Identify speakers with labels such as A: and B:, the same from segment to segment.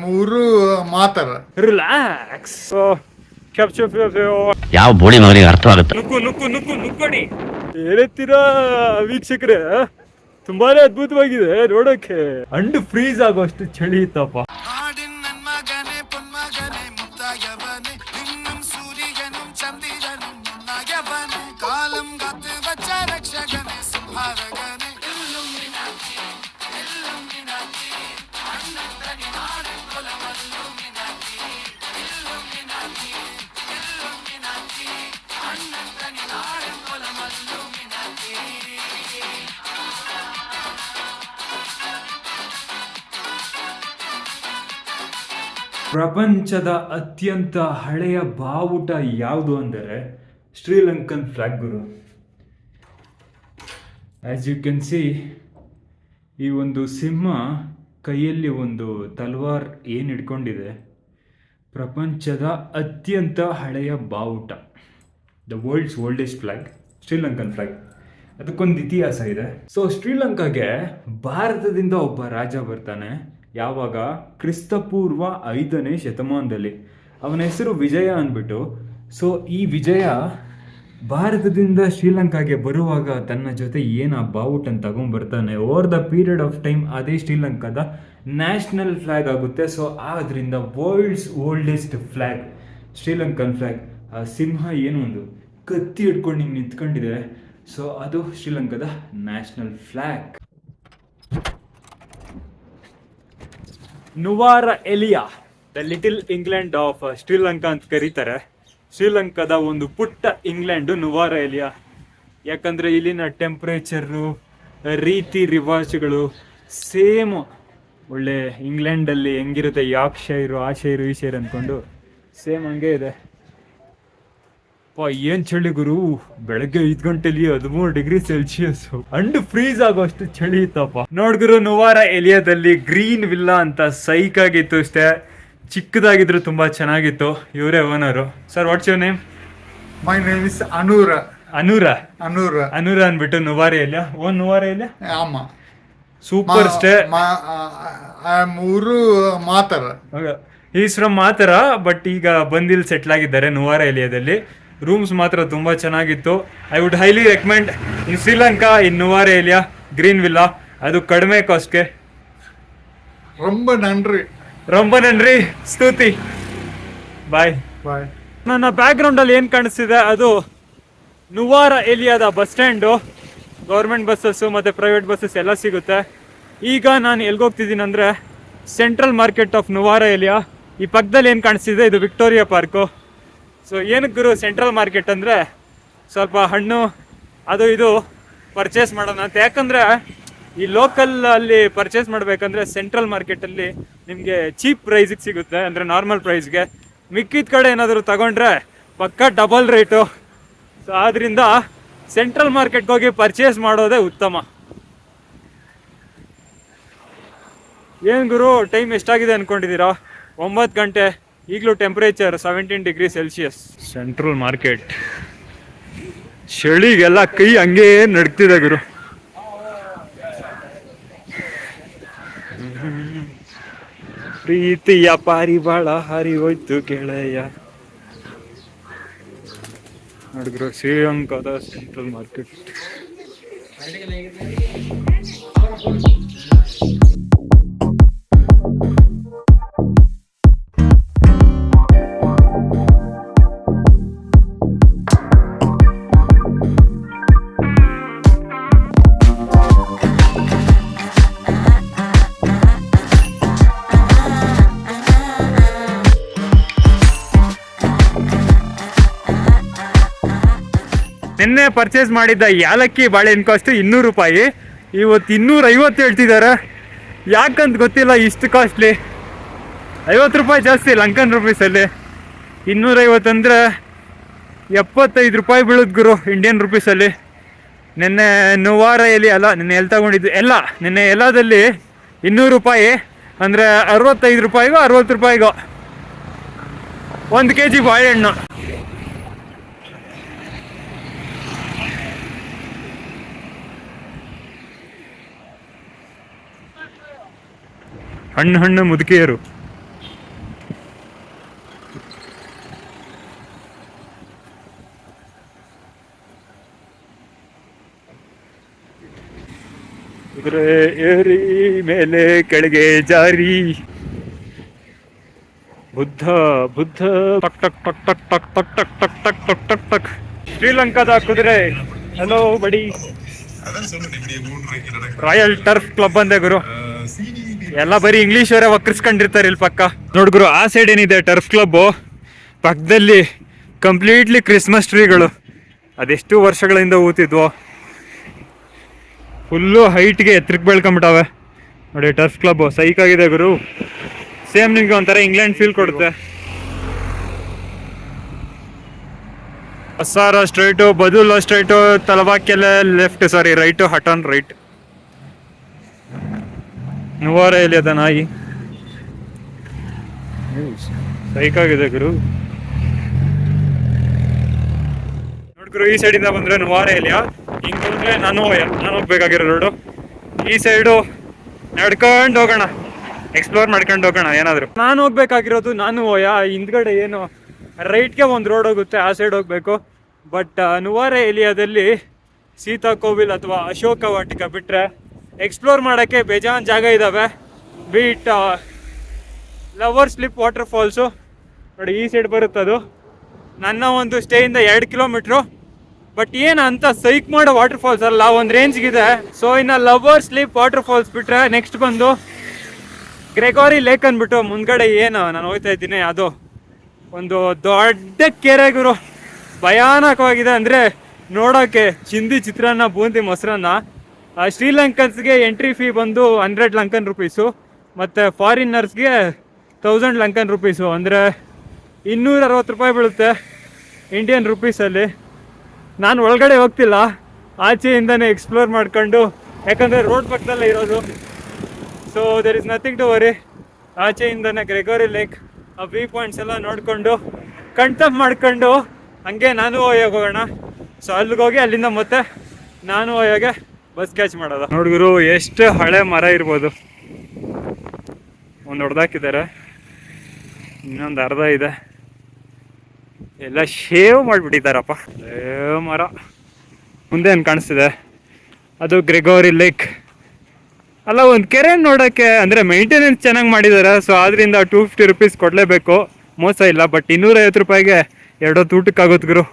A: ಮೂರು ಮಾತರ
B: ರಿಲ್ಯಾಕ್ಸ್.
C: ಯಾವ ಬೋಳಿ ಮಗನಿಗೆ ಅರ್ಥವಾಗುತ್ತೆ?
B: ನುಕ್ಕೋಡಿ ಹೇಳ್ತೀರಾ ವೀಕ್ಷಕರೇ, ತುಂಬಾನೇ ಅದ್ಭುತವಾಗಿದೆ ನೋಡಕ್ಕೆ. ಅಂಡ್ ಫ್ರೀಸ್ ಆಗೋಷ್ಟು ಚಳಿ ಇತ್ತಪ್ಪ. ಪ್ರಪಂಚದ ಅತ್ಯಂತ ಹಳೆಯ ಬಾವುಟ ಯಾವುದು ಅಂದರೆ ಶ್ರೀಲಂಕನ್ ಫ್ಲಾಗ್ ಗುರು. ಆಸ್ ಯು ಕ್ಯಾನ್ ಸಿ, ಈ ಒಂದು ಸಿಂಹ ಕೈಯಲ್ಲಿ ಒಂದು ತಲ್ವಾರ್ ಏನು ಹಿಡ್ಕೊಂಡಿದೆ, ಪ್ರಪಂಚದ ಅತ್ಯಂತ ಹಳೆಯ ಬಾವುಟ, the world's oldest flag, Sri Lankan flag. ಅದಕ್ಕೊಂದು ಇತಿಹಾಸ ಇದೆ. ಸೊ ಶ್ರೀಲಂಕಾಗೆ ಭಾರತದಿಂದ ಒಬ್ಬ ರಾಜ ಬರ್ತಾನೆ. ಯಾವಾಗ? ಕ್ರಿಸ್ತಪೂರ್ವ 5ನೇ ಶತಮಾನದಲ್ಲಿ. ಅವನ ಹೆಸರು ವಿಜಯ ಅಂದ್ಬಿಟ್ಟು. ಸೊ ಈ ವಿಜಯ ಭಾರತದಿಂದ ಶ್ರೀಲಂಕಾಗೆ ಬರುವಾಗ ತನ್ನ ಜೊತೆ ಏನು ಆ ಬಾವುಟನ್ನು ತಗೊಂಡ್ಬರ್ತಾನೆ. Over the period of time ಅದೇ ಶ್ರೀಲಂಕಾದ ನ್ಯಾಷನಲ್ ಫ್ಲಾಗ್ ಆಗುತ್ತೆ. ಸೊ ಆದ್ದರಿಂದ world's oldest flag Sri Lankan flag. ಆ ಸಿಂಹ ಏನು ಒಂದು ಕತ್ತಿ ಹಿಡ್ಕೊಂಡು ಹಿಂಗೆ ನಿಂತ್ಕೊಂಡಿದೆ. ಸೊ ಅದು ಶ್ರೀಲಂಕಾದ national flag. Nuwara Eliya, the little England of Sri Lanka ಅಂತ ಕರೀತಾರೆ. ಶ್ರೀಲಂಕಾದ ಒಂದು ಪುಟ್ಟ ಇಂಗ್ಲೆಂಡು ನುವಾರ ಎಲಿಯಾ. ಯಾಕಂದರೆ ಇಲ್ಲಿನ ಟೆಂಪ್ರೇಚರು, ರೀತಿ ರಿವಾಜುಗಳು ಸೇಮ್ ಒಳ್ಳೆ ಇಂಗ್ಲೆಂಡಲ್ಲಿ ಹೆಂಗಿರುತ್ತೆ, ಯಾಕ್ಷೈರು ಆ ಶೈರು ಈ ಶೈರು ಅಂದ್ಕೊಂಡು ಸೇಮ್ ಹಂಗೆ ಇದೆ. ಏನು ಚಳಿ ಗುರು, ಬೆಳಗ್ಗೆ 5 ಗಂಟೆಲಿ 13 ಡಿಗ್ರಿ ಸೆಲ್ಸಿಯಸ್ ಅಂಡ್ ಫ್ರೀಸ್ ಆಗೋಷ್ಟು ಚಳಿ ಇತ್ತಪ್ಪ. ನೋಡ್ಗುರು, ನುವಾರ ಎಲಿಯಾದಲ್ಲಿ ಗ್ರೀನ್ ವಿಲ್ಲಾ ಅಂತ ಸೈಕ್ ಆಗಿತ್ತು ಅಷ್ಟೇ. ಚಿಕ್ಕದಾಗಿದ್ರು ತುಂಬಾ ಚೆನ್ನಾಗಿತ್ತು. ಇವರೇ owner. Sir, what's your name?
A: My name is Anura
B: ಅನ್ಬಿಟ್ಟು ನುವಾರ ಎಲಿಯಾ. ಓನ್ ನುವಾರ ಎಲಿಯಾ?
A: ಆಮ
B: ಸೂಪರ್ ಸ್ಟೇ.
A: ಮೂರು Matara.
B: Is from Matara, but ಈಗ ಬಂದಿಲ್ಲಿ ಸೆಟ್ಲ್ ಆಗಿದ್ದಾರೆ ನುವಾರ ಎಲಿಯಾದಲ್ಲಿ. ರೂಮ್ಸ್ ಮಾತ್ರ ತುಂಬ ಚೆನ್ನಾಗಿತ್ತು. I would highly recommend in Sri Lanka, in Nuwara Eliya green villa. ಅದು ಕಡಿಮೆ ಕಾಸ್ಟ್ಗೆ. ರೊಂಬ ನನ್ರಿ ಸ್ತುತಿ. ಬಾಯ್. ನನ್ನ ಬ್ಯಾಕ್ಗ್ರೌಂಡಲ್ಲಿ ಏನು ಕಾಣಿಸ್ತಿದೆ ಅದು ನುವಾರ ಎಲಿಯಾದ ಬಸ್ ಸ್ಟ್ಯಾಂಡು. ಗೌರ್ಮೆಂಟ್ ಬಸ್ಸಸ್ಸು ಮತ್ತು ಪ್ರೈವೇಟ್ ಬಸ್ಸಸ್ ಎಲ್ಲ ಸಿಗುತ್ತೆ. ಈಗ ನಾನು ಎಲ್ಗೋಗ್ತಿದ್ದೀನಿ ಅಂದರೆ ಸೆಂಟ್ರಲ್ ಮಾರ್ಕೆಟ್ ಆಫ್ ನುವಾರ ಎಲಿಯಾ. ಈ ಪಕ್ಕದಲ್ಲಿ ಏನು ಕಾಣಿಸ್ತಿದೆ ಇದು ವಿಕ್ಟೋರಿಯಾ ಪಾರ್ಕು. ಸೊ ಏನಕ್ಕೆ ಗುರು ಸೆಂಟ್ರಲ್ ಮಾರ್ಕೆಟ್ ಅಂದರೆ ಸ್ವಲ್ಪ ಹಣ್ಣು ಅದು ಇದು ಪರ್ಚೇಸ್ ಮಾಡೋಣ ಅಂತ. ಯಾಕಂದರೆ ಈ ಲೋಕಲಲ್ಲಿ ಪರ್ಚೇಸ್ ಮಾಡಬೇಕಂದ್ರೆ ಸೆಂಟ್ರಲ್ ಮಾರ್ಕೆಟಲ್ಲಿ ನಿಮಗೆ ಚೀಪ್ ಪ್ರೈಸಿಗೆ ಸಿಗುತ್ತೆ, ಅಂದರೆ ನಾರ್ಮಲ್ ಪ್ರೈಸ್ಗೆ. ಮಿಕ್ಕಿದ ಕಡೆ ಏನಾದರೂ ತಗೊಂಡ್ರೆ ಪಕ್ಕ ಡಬಲ್ ರೇಟು. ಸೊ ಆದ್ದರಿಂದ ಸೆಂಟ್ರಲ್ ಮಾರ್ಕೆಟ್ಗೆ ಹೋಗಿ ಪರ್ಚೇಸ್ ಮಾಡೋದೇ ಉತ್ತಮ. ಏನು ಗುರು, ಟೈಮ್ ಎಷ್ಟಾಗಿದೆ ಅಂದ್ಕೊಂಡಿದ್ದೀರಾ? 9 ಗಂಟೆ. ಈಗಲೂ temperature 17 degree Celsius. Central market ಚಳಿಗೆಲ್ಲ ಕೈ ಹಂಗೇ ನಡ್ತಿದೆ ಗುರು. ಪ್ರೀತಿಯ ಪಾರಿವಾಳ ಹರಿಹೋಯ್ತು ಗೆಳೆಯ. ನೋಡಿದ್ರು ಶ್ರೀಲಂಕಾದ ಸೆಂಟ್ರಲ್ ಮಾರ್ಕೆಟ್. ನಿನ್ನೆ ಪರ್ಚೇಸ್ ಮಾಡಿದ್ದ ಯಾಲಕ್ಕಿ ಬಾಳೆಹಣ್ಣು ಕಾಸ್ಟ್ 200 ರೂಪಾಯಿ. ಇವತ್ತು 250 ಹೇಳ್ತಿದ್ದಾರೆ. ಯಾಕಂತ ಗೊತ್ತಿಲ್ಲ ಇಷ್ಟು ಕಾಸ್ಟ್ಲಿ. 50 ರೂಪಾಯಿ ಜಾಸ್ತಿ ಲಂಕನ್ ರುಪೀಸಲ್ಲಿ. 250 ಅಂದರೆ 75 ರೂಪಾಯಿ ಬೀಳುತ್ತೆ ಗುರು ಇಂಡಿಯನ್ ರುಪೀಸಲ್ಲಿ. ನಿನ್ನೆ ನುವಾರ ಎಲಿ ಅಲ್ಲ, ನಿನ್ನೆ ಎಲ್ಲಿ ತಗೊಂಡಿದ್ದು ಎಲ್ಲ, ನಿನ್ನೆ ಎಲ್ಲದಲ್ಲಿ 200 ರೂಪಾಯಿ ಅಂದರೆ 65 ರೂಪಾಯಿಗೋ 60 ರೂಪಾಯಿಗೋ 1 kg ಬಾಳೆಹಣ್ಣು. ಹಣ್ಣು ಮುದುಕಿಯರು. ಕುದುರೆ ಏರಿ ಮೇಲೆ ಕೆಳಗೆ ಜಾರಿ. ಬುದ್ಧ ಬುದ್ಧ ಟಕ್ ಟಕ್ ಟಕ್ ಟಕ್ ಟಕ್ ಟಕ್ ಟಕ್ ಟಕ್ ಟಕ್ ಟಕ್ ಟಕ್ ಟಕ್. ಶ್ರೀಲಂಕಾದ ಕುದುರೆ. ಹಲೋ ಬಡಿ. ರಾಯಲ್ ಟರ್ಫ್ ಕ್ಲಬ್ ಅಂದೆ ಗುರು. ಎಲ್ಲ ಬರೀ ಇಂಗ್ಲಿಷ್ ಅವರೇ ವಕ್ರಿಸ್ಕೊಂಡಿರ್ತಾರೆ ಇಲ್ಲಿ ಪಕ್ಕ. ನೋಡ್ಗುರು ಆ ಸೈಡ್ ಏನಿದೆ ಟರ್ಫ್ ಕ್ಲಬ್, ಪಕ್ಕದಲ್ಲಿ ಕಂಪ್ಲೀಟ್ಲಿ ಕ್ರಿಸ್ಮಸ್ ಟ್ರೀಗಳು. ಅದೆಷ್ಟು ವರ್ಷಗಳಿಂದ ಊತಿದ್ವು, ಫುಲ್ಲು ಹೈಟ್ಗೆ ಎತ್ತರಕ್ಕೆ ಬೆಳ್ಕೊಂಬಿಟ್ಟವೆ ನೋಡಿ. ಟರ್ಫ್ ಕ್ಲಬ್ ಸೈಕ್ ಆಗಿದೆ ಗುರು. ಸೇಮ್ ನಿಮ್ಗೆ ಒಂಥರ ಇಂಗ್ಲೆಂಡ್ ಫೀಲ್ ಕೊಡುತ್ತೆ. ಹಸಾರ ಸ್ಟ್ರೈಟು, ಬದುಲ ಸ್ಟ್ರೈಟು, ತಲವಾಕೆಲೆ ಲೆಫ್ಟ್, ಸಾರಿ ರೈಟು, ಹಟನ್ ರೈಟ್. ನುವಾರ ಎಲ್ಲಿ ಅದ ನಾಯಿ, ಸೈಕ್ ಆಗಿದೆ ಗುರು. ನೋಡ್ಗುರು ಈ ಸೈಡಿಂದ ಬಂದ್ರೆ ನುವಾರ ಎಲಿಯಾ, ಹಿಂಗ್ ಬಂದ್ರೆ ನಾನು ಹೋಗ್ಬೇಕಾಗಿರೋ ರೋಡು. ಈ ಸೈಡು ನಡ್ಕೊಂಡು ಹೋಗೋಣ, ಎಕ್ಸ್ಪ್ಲೋರ್ ಮಾಡ್ಕೊಂಡು ಹೋಗೋಣ ಏನಾದ್ರು. ನಾನು ಹೋಗ್ಬೇಕಾಗಿರೋದು ನಾನು ಹೋಯ. ಹಿಂದ್ಗಡೆ ಏನು ರೈಟ್ಗೆ ಒಂದು ರೋಡ್ ಹೋಗುತ್ತೆ, ಆ ಸೈಡ್ ಹೋಗ್ಬೇಕು. ಬಟ್ ನುವಾರ ಏರಿಯಾದಲ್ಲಿ ಸೀತಾ ಕೋವಿಲ್ ಅಥವಾ ಅಶೋಕ ವಾಟಿಕ ಬಿಟ್ಟರೆ ಎಕ್ಸ್ಪ್ಲೋರ್ ಮಾಡೋಕ್ಕೆ ಬೇಜಾನ್ ಜಾಗ ಇದ್ದಾವೆ. ಬೀಟ್ ಲವರ್ ಸ್ಲಿಪ್ ವಾಟರ್ ಫಾಲ್ಸು ನೋಡಿ, ಈ ಸೈಡ್ ಬರುತ್ತದು. ನನ್ನ ಒಂದು ಸ್ಟೇಯಿಂದ 2 ಕಿಲೋಮೀಟ್ರು. ಬಟ್ ಏನು ಅಂತ ಸೈಕ್ ಮಾಡೋ ವಾಟರ್ ಫಾಲ್ಸ್ ಅಲ್ಲ, ಒಂದು ರೇಂಜ್ಗಿದೆ. ಸೊ ಇನ್ನು ಲವರ್ ಸ್ಲಿಪ್ ವಾಟರ್ ಫಾಲ್ಸ್ ಬಿಟ್ಟರೆ ನೆಕ್ಸ್ಟ್ ಬಂದು ಗ್ರೆಗೋರಿ ಲೇಕ್ ಅಂದ್ಬಿಟ್ಟು ಮುಂದ್ಗಡೆ ಏನು ನಾನು ಹೋಗ್ತಾ ಇದ್ದೀನಿ, ಅದು ಒಂದು ದೊಡ್ಡ ಕೆರೆ ಗುರು. ಭಯಾನಕವಾಗಿದೆ ಅಂದರೆ ನೋಡೋಕ್ಕೆ. ಚಿಂದಿ ಚಿತ್ರಾನ್ನ, ಬೂಂದಿ ಮೊಸರನ್ನ. ಶ್ರೀಲಂಕನ್ಸ್ಗೆ ಎಂಟ್ರಿ ಫೀ ಬಂದು 100 ಲಂಕನ್ ರುಪೀಸು, ಮತ್ತು ಫಾರಿನರ್ಸ್ಗೆ 1000 ಲಂಕನ್ ರುಪೀಸು, ಅಂದರೆ 260 ರೂಪಾಯಿ ಬೀಳುತ್ತೆ ಇಂಡಿಯನ್ ರುಪೀಸಲ್ಲಿ. ನಾನು ಒಳಗಡೆ ಹೋಗ್ತಿಲ್ಲ, ಆಚೆಯಿಂದನೇ ಎಕ್ಸ್ಪ್ಲೋರ್ ಮಾಡ್ಕೊಂಡು, ಯಾಕಂದರೆ ರೋಡ್ ಪಕ್ಕದಲ್ಲೇ ಇರೋದು. So there is nothing to worry. ಆಚೆಯಿಂದನೇ ಗ್ರೆಗೋರಿ ಲೇಕ್, ಆ ವ್ಯೂ ಪಾಯಿಂಟ್ಸ್ ಎಲ್ಲ ನೋಡಿಕೊಂಡು ಕಣ್ತಪ್ ಮಾಡ್ಕೊಂಡು ಹಂಗೆ ನಾನು ಹೋಗೋಣ. ಸೊ ಅಲ್ಲಿಗೆ ಹೋಗಿ ಅಲ್ಲಿಂದ ಮತ್ತೆ ನಾನು ಹೋಗೋಗೆ ಬಸ್ ಕ್ಯಾಚ್ ಮಾಡೋದು. ನೋಡಿದ್ರು ಎಷ್ಟು ಹಳೆ ಮರ ಇರ್ಬೋದು. ಒಂದು ಹೊಡೆದಾಕಿದ್ದಾರೆ, ಇನ್ನೊಂದು ಅರ್ಧ ಇದೆ, ಎಲ್ಲ ಶೇವ್ ಮಾಡಿಬಿಟ್ಟಿದ್ದಾರಪ್ಪ. ಮರ ಮುಂದೆ ಏನು ಕಾಣಿಸ್ತಿದೆ ಅದು ಗ್ರೆಗೋರಿ ಲೇಕ್ ಅಲ್ಲ, ಒಂದು ಕೆರೆ ನೋಡೋಕ್ಕೆ. ಅಂದರೆ ಮೇಂಟೆನೆನ್ಸ್ ಚೆನ್ನಾಗಿ ಮಾಡಿದ್ದಾರೆ. ಸೊ ಅದರಿಂದ 250 ರುಪೀಸ್ ಕೊಡಲೇಬೇಕು, ಮೋಸ ಇಲ್ಲ. ಬಟ್ 250 ರೂಪಾಯಿಗೆ 2 ಹೊತ್ತು ಊಟಕ್ಕಾಗುತ್ತೆ ಗುರು.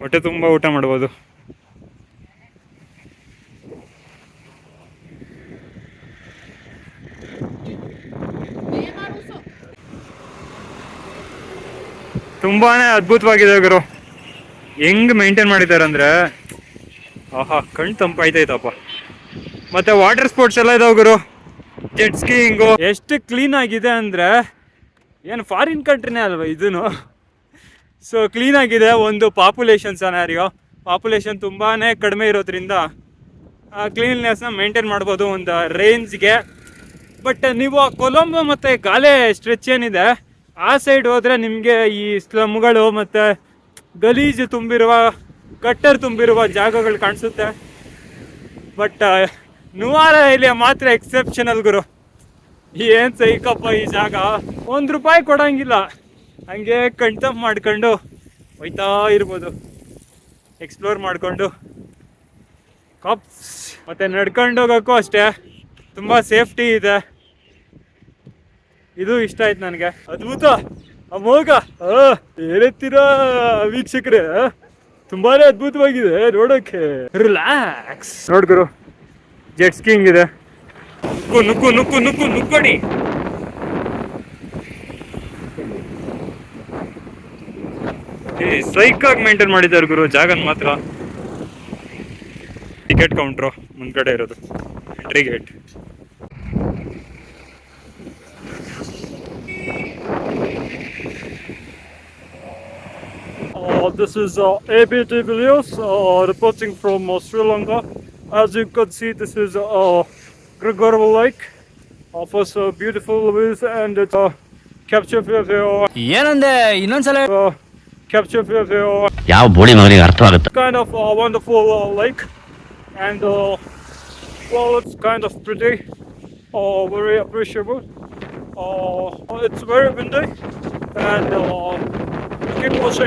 B: ಹೊಟ್ಟೆ ತುಂಬ ಊಟ ಮಾಡ್ಬೋದು. ತುಂಬಾ ಅದ್ಭುತವಾಗಿದೆ ಗುರು. ಹೆಂಗೆ ಮೇಂಟೈನ್ ಮಾಡಿದ್ದಾರೆ ಅಂದರೆ ಆಹಾ, ಕಣ್ಣು ತಂಪಾಯ್ತೈತಪ್ಪ. ಮತ್ತು ವಾಟರ್ ಸ್ಪೋರ್ಟ್ಸ್ ಎಲ್ಲ ಇದಾವೆ ಗುರು. ಜೆಟ್ ಸ್ಕೀಯಿಂಗು ಎಷ್ಟು ಕ್ಲೀನ್ ಆಗಿದೆ ಅಂದರೆ, ಏನು ಫಾರಿನ್ ಕಂಟ್ರಿನೇ ಅಲ್ವಾ ಇದೂ. ಸೊ ಕ್ಲೀನಾಗಿದೆ. ಒಂದು ಪಾಪ್ಯುಲೇಷನ್ ಸನಾರಿಯೋ, ಪಾಪ್ಯುಲೇಷನ್ ತುಂಬಾ ಕಡಿಮೆ ಇರೋದ್ರಿಂದ ಕ್ಲೀನ್ನೆಸ್ನ ಮೇಂಟೈನ್ ಮಾಡ್ಬೋದು ಒಂದು ರೇಂಜ್ಗೆ. ಬಟ್ ನೀವು ಕೊಲಂಬೋ ಮತ್ತು ಗಾಲೆ ಸ್ಟ್ರೆಚ್ ಏನಿದೆ ಆ ಸೈಡ್ ಹೋದರೆ ನಿಮಗೆ ಈ ಸ್ಲಮ್ಗಳು ಮತ್ತು ಗಲೀಜು ತುಂಬಿರುವ, ಗಟ್ಟರ್ ತುಂಬಿರುವ ಜಾಗಗಳು ಕಾಣಿಸುತ್ತೆ. ಬಟ್ ನುವಾರ ಇಲ್ಲಿ ಮಾತ್ರ ಎಕ್ಸೆಪ್ಷನಲ್ ಗುರು. ಏನು ಸೈಕಪ್ಪ ಈ ಜಾಗ. 1 ರೂಪಾಯಿ ಕೊಡೋಂಗಿಲ್ಲ, ಹಂಗೆ ಕಣ್ತಪ್ ಮಾಡ್ಕೊಂಡು ಹೋಯ್ತಾ ಇರ್ಬೋದು, ಎಕ್ಸ್ಪ್ಲೋರ್ ಮಾಡಿಕೊಂಡು. ಕಪ್ಸ್ ಮತ್ತು ನಡ್ಕೊಂಡು ಹೋಗೋಕ್ಕೂ ಅಷ್ಟೇ ತುಂಬ ಸೇಫ್ಟಿ ಇದೆ. ಇದು ಇಷ್ಟ ಆಯ್ತು ನನಗೆ. ಅದ್ಭುತ ಅಮೋಘ. ಏನೆತ್ತೀರಾ ವೀಕ್ಷಕರೇ, ತುಂಬಾನೇ ಅದ್ಭುತವಾಗಿದೆ ನೋಡೋಕ್ಕೆ. ರಿಲ್ಯಾಕ್ಸ್. ನೋಡ್ಗುರು, ಜೆಟ್ ಸ್ಕೀಯಿಂಗ್ ಇದೆ. ನುಕ್ಕು ನುಕ್ಕು ನುಕ್ಕು ನುಕ್ಕು ನುಕ್ಕೊಡಿ. ಸೈಕಾಗಿ ಮೇಂಟೈನ್ ಮಾಡಿದ್ದಾರೆ ಗುರು ಜಾಗನ ಮಾತ್ರ. ಟಿಕೆಟ್ ಕೌಂಟ್ರು ಮುಂದ್ಗಡೆ ಇರೋದು, entry gate. This is ABT Villiers reporting from Sri Lanka. As you can see, this is Gregory Lake. Offers beautiful views and it capture video.
C: ಏನಂದೆ ಇನ್ನೊಂದ್ಸಲ
B: Capture video.
C: ಯಾವ ಬೋಳಿ ಮಗನಿಗೆ ಅರ್ಥವಾಗುತ್ತೆ.
B: Kind of wonderful lake, and well, it's kind of pretty. Very appreciable. It's very windy, and keep watching.